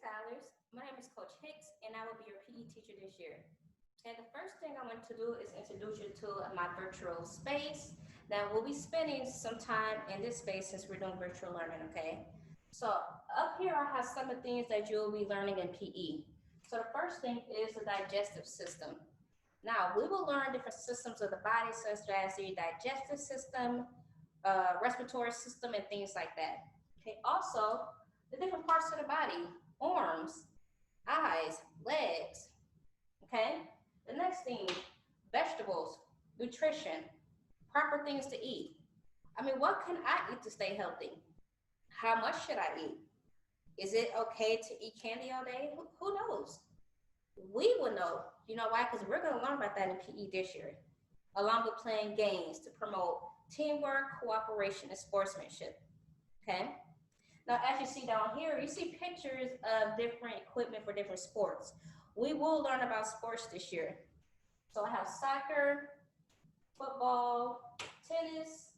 scholars. My name is Coach Hicks, and I will be your PE teacher this year. Okay, the first thing I want to do is introduce you to my virtual space. Now, we'll be spending some time in this space since we're doing virtual learning, okay? So up here, I have some of the things that you'll be learning in PE. So the first thing is the digestive system. Now, we will learn different systems of the body, such as the digestive system, respiratory system, and things like that. Okay, also, the different parts of the body, arms, eyes, legs, okay? The next thing, vegetables, nutrition, proper things to eat. I mean, what can I eat to stay healthy? How much should I eat? Is it okay to eat candy all day? Who knows? We will know. You know why? Because we're going to learn about that in PE this year, along with playing games to promote teamwork, cooperation, and sportsmanship. Okay? Now, as you see down here, you see pictures of different equipment for different sports. We will learn about sports this year. So I have soccer, football, tennis,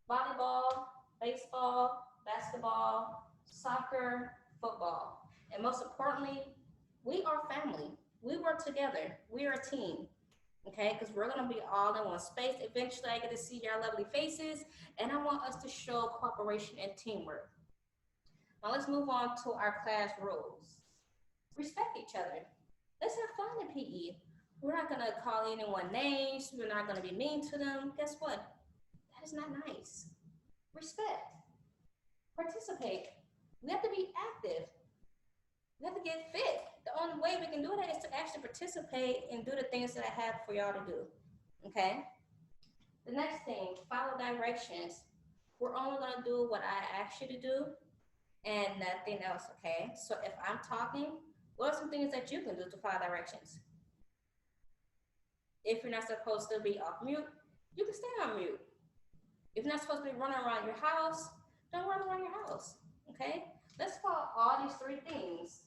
volleyball, baseball, basketball, soccer, football. And most importantly, we are family. We work together. We are a team. Okay, because we're going to be all in one space. Eventually, I get to see your lovely faces, and I want us to show cooperation and teamwork. Now let's move on to our class rules. Respect each other. Let's have fun in PE. We're not gonna call anyone names. We're not gonna be mean to them. Guess what? That is not nice. Respect. Participate. We have to be active. We have to get fit. The only way we can do that is to actually participate and do the things that I have for y'all to do, okay? The next thing, follow directions. We're only gonna do what I ask you to do and nothing else, okay? So if I'm talking, what are some things that you can do to follow directions? If you're not supposed to be off mute, you can stay on mute. If you're not supposed to be running around your house, don't run around your house, okay? Let's follow all these three things.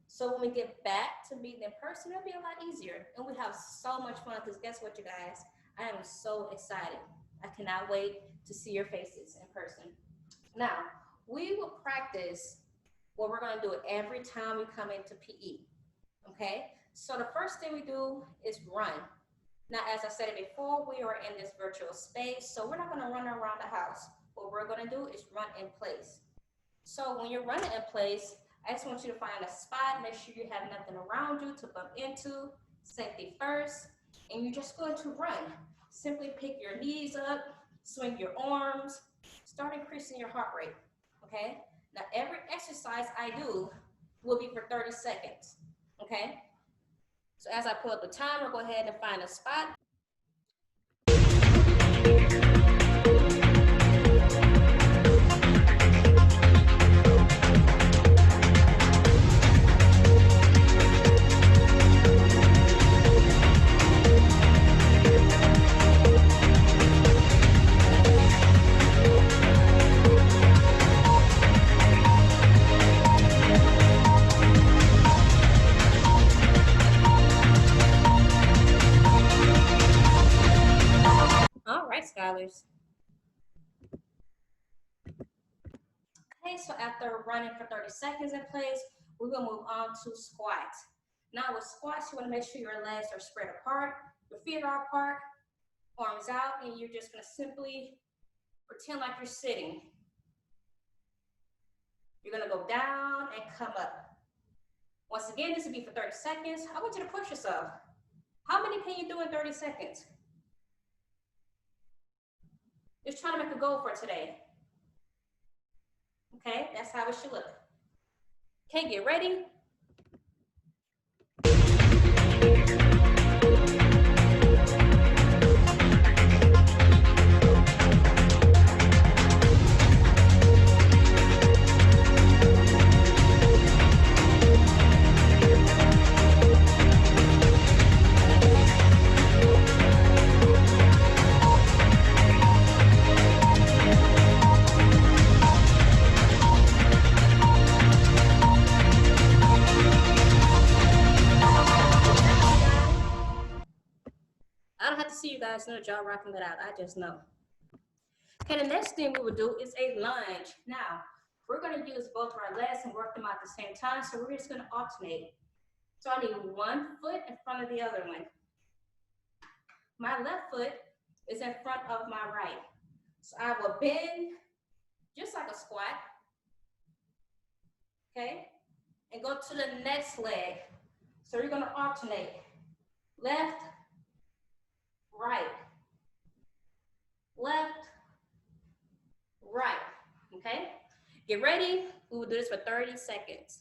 So when we get back to meeting in person, it'll be a lot easier. And we have so much fun, because guess what, you guys? I am so excited. I cannot wait to see your faces in person. Now, we will practice what we're gonna do every time we come into PE, okay? So the first thing we do is run. Now, as I said it before, we are in this virtual space, so we're not gonna run around the house. What we're gonna do is run in place. So when you're running in place, I just want you to find a spot, make sure you have nothing around you to bump into, safety first, and you're just going to run. Simply pick your knees up, swing your arms, start increasing your heart rate, okay? Now, every exercise I do will be for 30 seconds, okay? So as I pull up the timer, go ahead and find a spot. Scholars. Okay, so after running for 30 seconds in place, we will move on to squats. Now with squats, you want to make sure your legs are spread apart, your feet are apart, arms out, and you're just going to simply pretend like you're sitting. You're going to go down and come up. Once again, this will be for 30 seconds. I want you to push yourself. How many can you do in 30 seconds? Just trying to make a goal for today. Okay, that's how it should look. Okay, get ready. Guys know that y'all rocking that out. I just know. Okay, the next thing we will do is a lunge. Now, we're gonna use both our legs and work them out at the same time. So we're just gonna alternate. So I need one foot in front of the other one. My left foot is in front of my right. So I will bend just like a squat, okay? And go to the next leg. So you're gonna alternate. Left, right, left, right, okay? Get ready, we will do this for 30 seconds.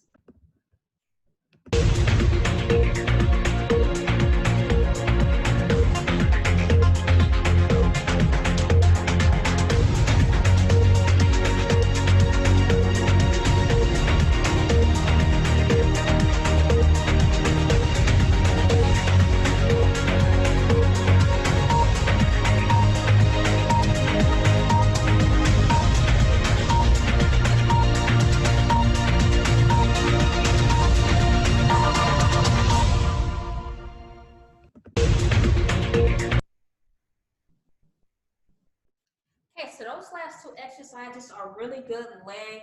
Okay, so those last two exercises are really good leg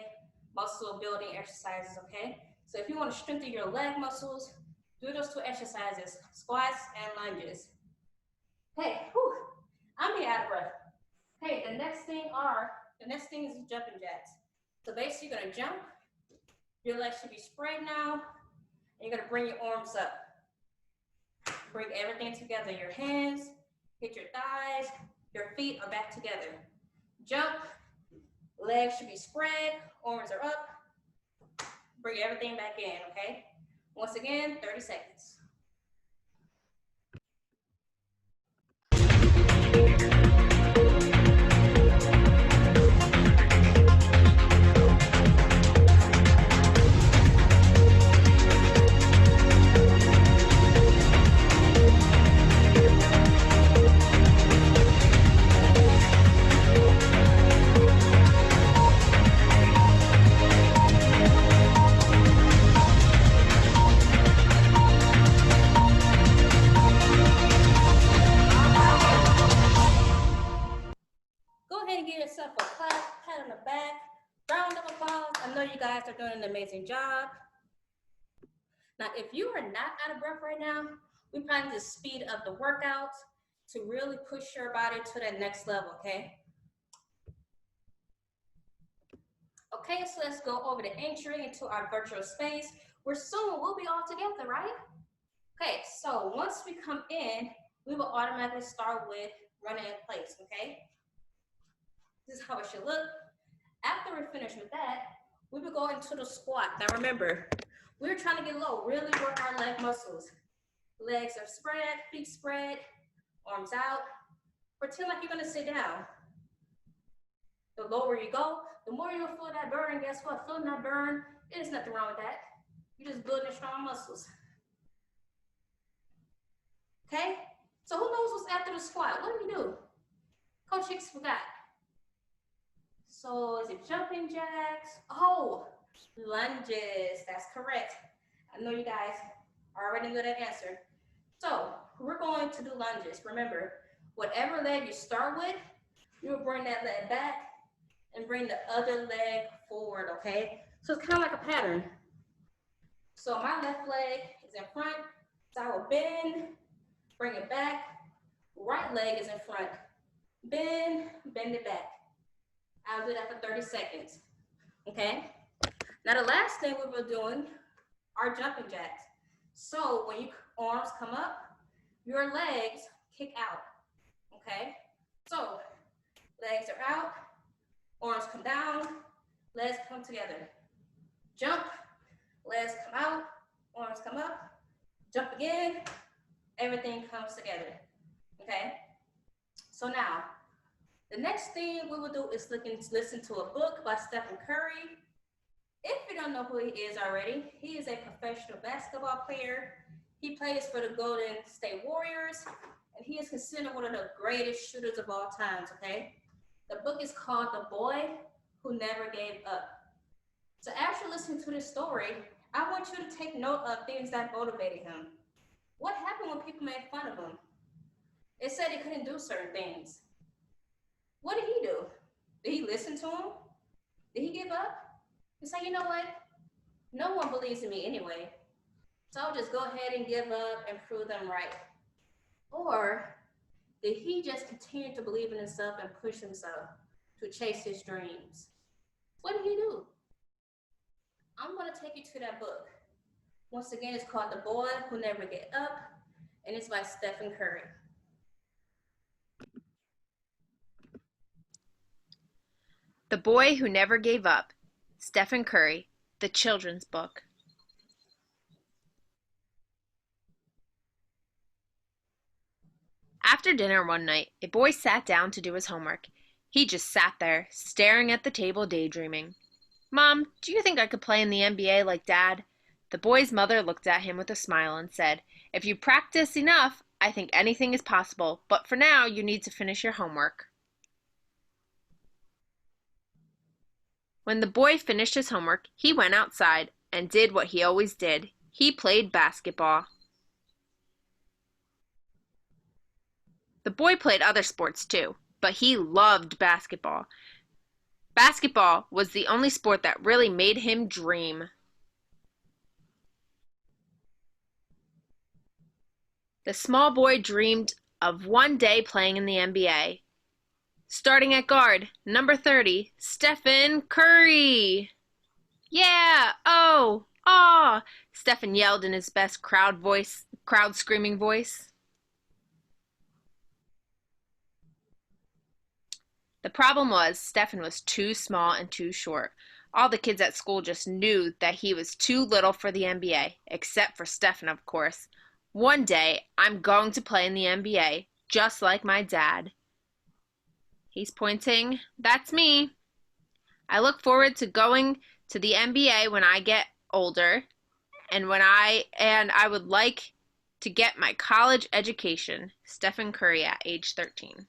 muscle building exercises, okay? So if you want to strengthen your leg muscles, do those two exercises, squats and lunges. Okay, whew, I'm out of breath. Okay, the next thing is jumping jacks. So basically you're gonna jump, your legs should be spread now, and you're gonna bring your arms up. Bring everything together, your hands, hit your thighs, your feet are back together. Jump, legs should be spread, arms are up. Bring everything back in, okay? Once again, 30 seconds. Go ahead and give yourself a clap, pat on the back, round of applause. I know you guys are doing an amazing job. Now, if you are not out of breath right now, we probably need to speed up the workout to really push your body to that next level, okay? Okay, so let's go over the entry into our virtual space, where soon we'll be all together, right? Okay, so once we come in, we will automatically start with running in place, okay? This is how it should look. After we're finished with that, we will go into the squat. Now remember, we're trying to get low, really work our leg muscles. Legs are spread, feet spread, arms out. Pretend like you're gonna sit down. The lower you go, the more you'll feel that burn. Guess what? Feeling that burn, there's nothing wrong with that. You're just building strong muscles. Okay? So who knows what's after the squat? What do we do? Coach Hicks forgot. So is it jumping jacks? Oh, lunges. That's correct. I know you guys already know that answer. So we're going to do lunges. Remember, whatever leg you start with, you will bring that leg back and bring the other leg forward, okay? So it's kind of like a pattern. So my left leg is in front, so I will bend, bring it back. Right leg is in front. Bend, bend it back. I'll do that for 30 seconds, okay? Now the last thing we were doing are jumping jacks. So when your arms come up, your legs kick out, okay? So legs are out, arms come down, legs come together. Jump, legs come out, arms come up, jump again, everything comes together, okay? So now, the next thing we will do is listen to a book by Stephen Curry. If you don't know who he is already, he is a professional basketball player. He plays for the Golden State Warriors, and he is considered one of the greatest shooters of all times, okay? The book is called The Boy Who Never Gave Up. So after listening to this story, I want you to take note of things that motivated him. What happened when people made fun of him? It said he couldn't do certain things. What did he do? Did he listen to him? Did he give up? He said, you know what? No one believes in me anyway. So I'll just go ahead and give up and prove them right. Or did he just continue to believe in himself and push himself to chase his dreams? What did he do? I'm going to take you to that book. Once again, it's called The Boy Who Never Gave Up, and it's by Stephen Curry. The Boy Who Never Gave Up, Stephen Curry, the children's book. After dinner one night, a boy sat down to do his homework. He just sat there, staring at the table, daydreaming. "Mom, do you think I could play in the NBA like Dad?" The boy's mother looked at him with a smile and said, "If you practice enough, I think anything is possible, but for now you need to finish your homework." When the boy finished his homework, he went outside and did what he always did. He played basketball. The boy played other sports too, but he loved basketball. Basketball was the only sport that really made him dream. The small boy dreamed of one day playing in the NBA. Starting at guard, number 30, Stephen Curry. "Yeah, oh, aw," Stephen yelled in his best crowd screaming voice. The problem was Stephen was too small and too short. All the kids at school just knew that he was too little for the NBA, except for Stephen, of course. "One day, I'm going to play in the NBA, just like my dad." He's pointing. "That's me. I look forward to going to the NBA when I get older, and I would like to get my college education." Stephen Curry at age 13.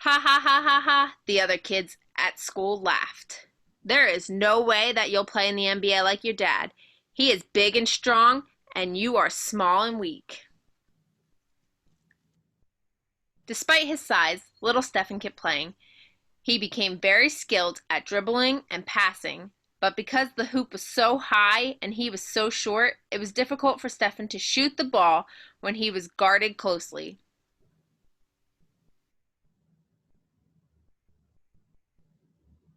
Ha ha ha ha ha, the other kids at school laughed. "There is no way that you'll play in the NBA like your dad. He is big and strong, and you are small and weak." Despite his size, little Stephen kept playing. He became very skilled at dribbling and passing, but because the hoop was so high and he was so short, it was difficult for Stephen to shoot the ball when he was guarded closely.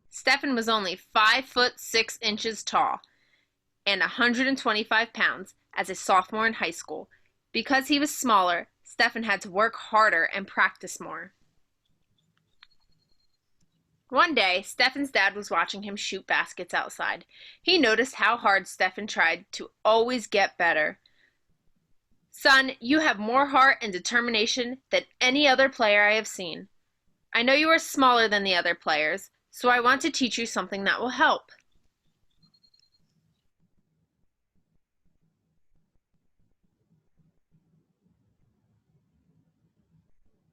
Stephen was only 5'6" tall and 125 pounds as a sophomore in high school. Because he was smaller, Stephen had to work harder and practice more. One day, Stephen's dad was watching him shoot baskets outside. He noticed how hard Stephen tried to always get better. "Son, you have more heart and determination than any other player I have seen. I know you are smaller than the other players, so I want to teach you something that will help."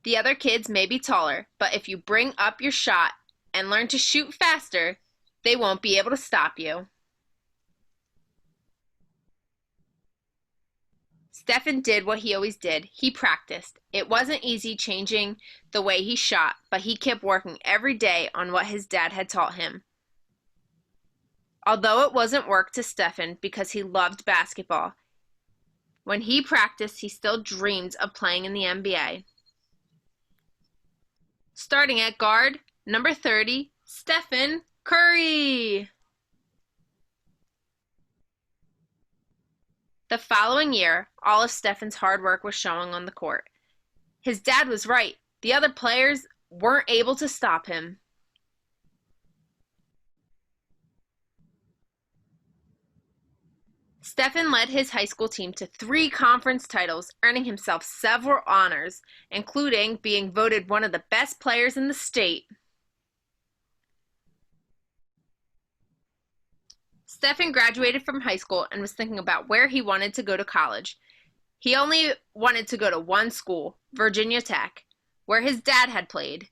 "The other kids may be taller, but if you bring up your shot and learn to shoot faster, they won't be able to stop you." Stephen did what he always did. He practiced. It wasn't easy changing the way he shot, but he kept working every day on what his dad had taught him. Although it wasn't work to Stephen because he loved basketball, when he practiced, he still dreamed of playing in the NBA. Starting at guard, number 30, Stephen Curry. The following year, all of Stephen's hard work was showing on the court. His dad was right. The other players weren't able to stop him. Stephen led his high school team to 3 conference titles, earning himself several honors, including being voted one of the best players in the state. Stephen graduated from high school and was thinking about where he wanted to go to college. He only wanted to go to one school, Virginia Tech, where his dad had played.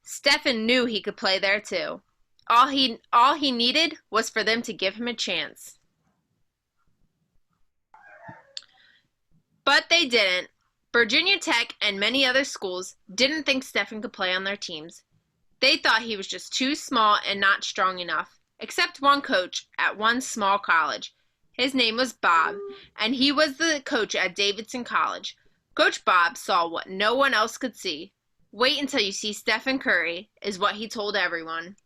Stephen knew he could play there too. All he needed was for them to give him a chance. But they didn't. Virginia Tech and many other schools didn't think Stephen could play on their teams. They thought he was just too small and not strong enough, except one coach at one small college. His name was Bob, and he was the coach at Davidson College. Coach Bob saw what no one else could see. Wait until you see Stephen Curry, is what he told everyone.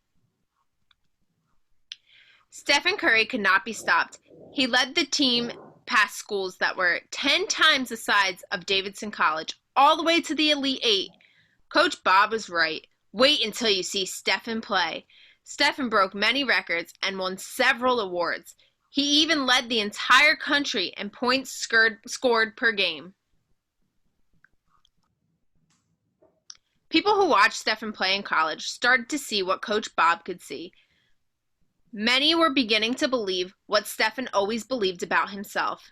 Stephen Curry could not be stopped. He led the team past schools that were 10 times the size of Davidson College, all the way to the Elite Eight. Coach Bob was right. Wait until you see Stephen play. Stephen broke many records and won several awards. He even led the entire country in points scored per game. People who watched Stephen play in college started to see what Coach Bob could see. Many were beginning to believe what Stephen always believed about himself.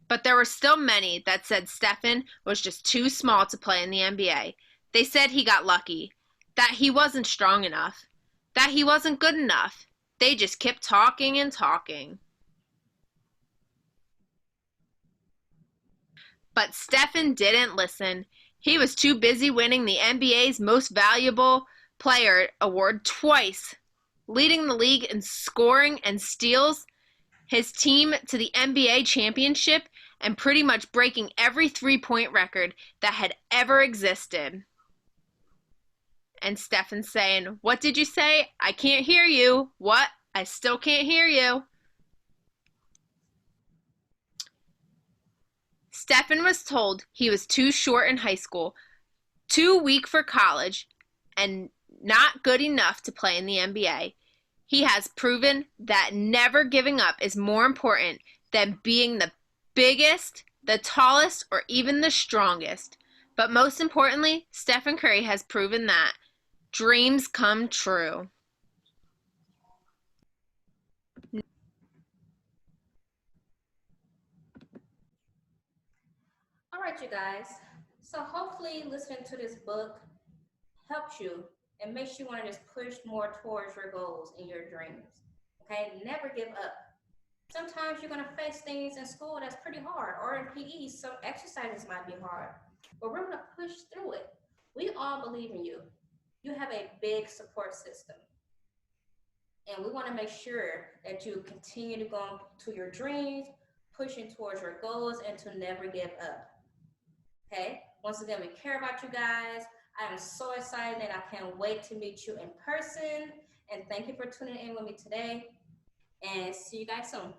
But there were still many that said Stephen was just too small to play in the NBA. They said he got lucky, that he wasn't strong enough, that he wasn't good enough. They just kept talking and talking. But Stephen didn't listen. He was too busy winning the NBA's Most Valuable Player award twice, leading the league in scoring and steals, his team to the NBA championship, and pretty much breaking every three-point record that had ever existed. And Stephen saying, "What did you say? I can't hear you. What? I still can't hear you." Stephen was told he was too short in high school, too weak for college, and not good enough to play in the NBA. He has proven that never giving up is more important than being the biggest, the tallest, or even the strongest. But most importantly, Stephen Curry has proven that dreams come true. All right, you guys. So hopefully listening to this book helps you and makes you want to just push more towards your goals and your dreams. Okay, never give up. Sometimes you're going to face things in school that's pretty hard, or in PE, some exercises might be hard, but we're going to push through it. We all believe in you. You have a big support system, and we want to make sure that you continue to go to your dreams, pushing towards your goals, and to never give up. Okay, once again, we care about you guys. I am so excited and I can't wait to meet you in person. And thank you for tuning in with me today. And see you guys soon.